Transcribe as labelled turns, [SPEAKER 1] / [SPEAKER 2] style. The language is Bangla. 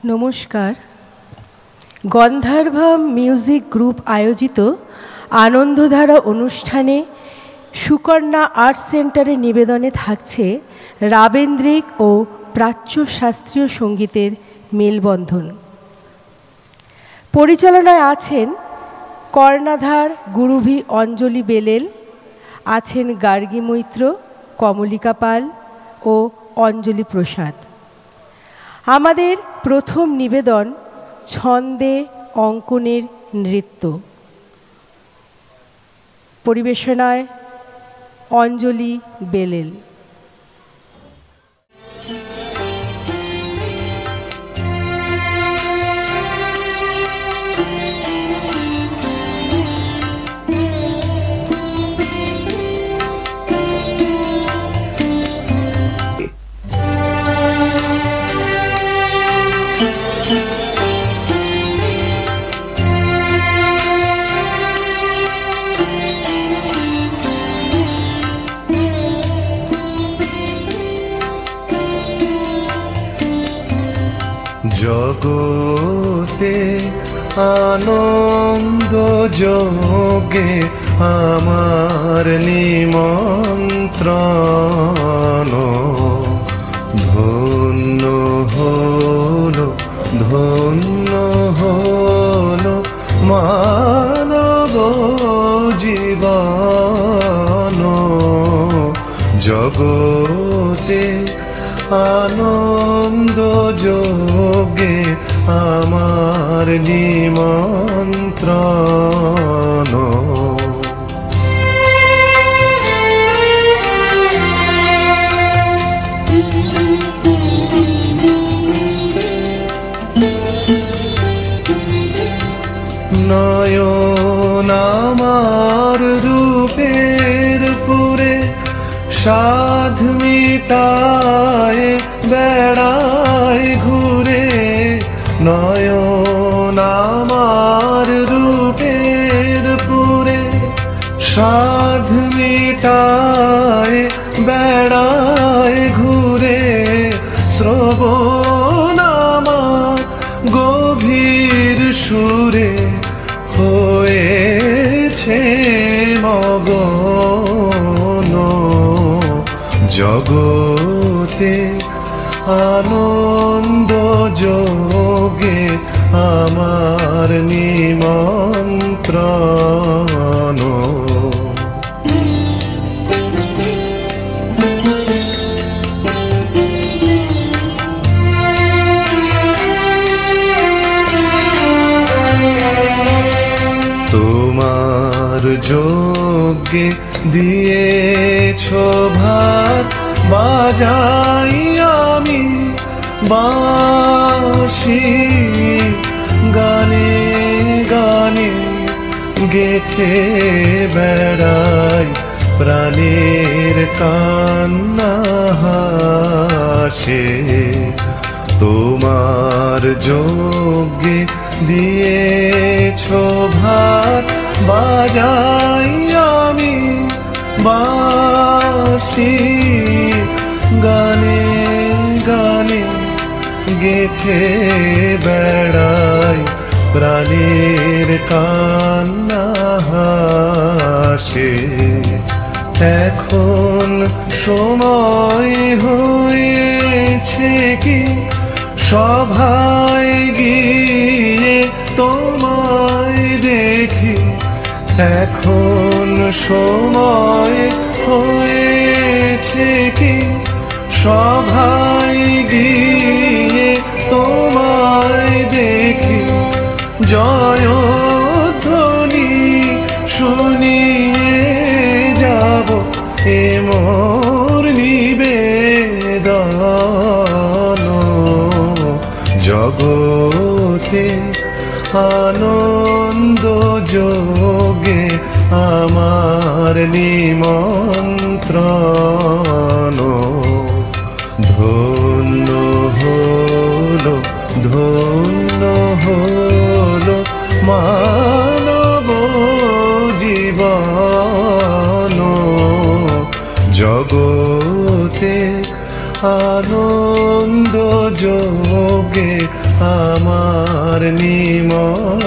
[SPEAKER 1] নমস্কার। গন্ধর্ভ মিউজিক গ্রুপ আয়োজিত আনন্দধারা অনুষ্ঠানে সুকন্যা আর্ট সেন্টারের নিবেদনে থাকছে রাবেন্দ্রিক ও প্রাচ্য শাস্ত্রীয় সঙ্গীতের মেলবন্ধন। পরিচালনায় আছেন কর্ণাধার গুরুভি অঞ্জলি বেলেল, আছেন গার্গী মৈত্র, কমলিকা পাল ও অঞ্জলি প্রসাদ। আমাদের প্রথম নিবেদন ছন্দে অঙ্কনের নৃত্য। পরিবেশনায় অঞ্জলি বেলেল।
[SPEAKER 2] জগতে আনন্দ যোগে আমার নিমন্ত্রণ, ধন্য হলো ধন্য হলো মানব জীবন। জগতে আনন্দ যোগে আমার নিমন্ত্রণ। নয়ন আমার রূপের পুরে সাধ মিটায় বেড়ায় ঘুরে। নয়ন আমার রূপের পুরে সাধ মিটায় বেড়ায় ঘুরে। শ্রবণ আমার গভীর সুরে হয়েছে মগন। জগতে আনন্দ যোগে আমার নিমন্ত্রণ। তোমার যজ্ঞে দিয়েছ ভাত, বাজাই আমি বাঁশি। গানে গানে গেথে বেড়াই প্রাণের কান্না হাসে। তোমার যজ্ঞে দিয়েছ ভাত, বাজাই আমি বাঁশি। গানে গানে গেথে বেড়াই প্রাণের কান্না হাসে। এখন সময় হয়েছে কি সভায় গিয়ে তোমায় দেখি। এখন সময় হয়েছে কি সভায় গিয়ে তোমায় দেখি। জয়ধ্বনি শুনিয়ে যাব এ মোর নিবেদন। জগতে আনন্দ যোগে আমার নিমন্ত্রণ। ধন্য হলো ধন্য হলো মানব জীবন। জগতে আনন্দ যোগে আমার নিমন্ত্রণ।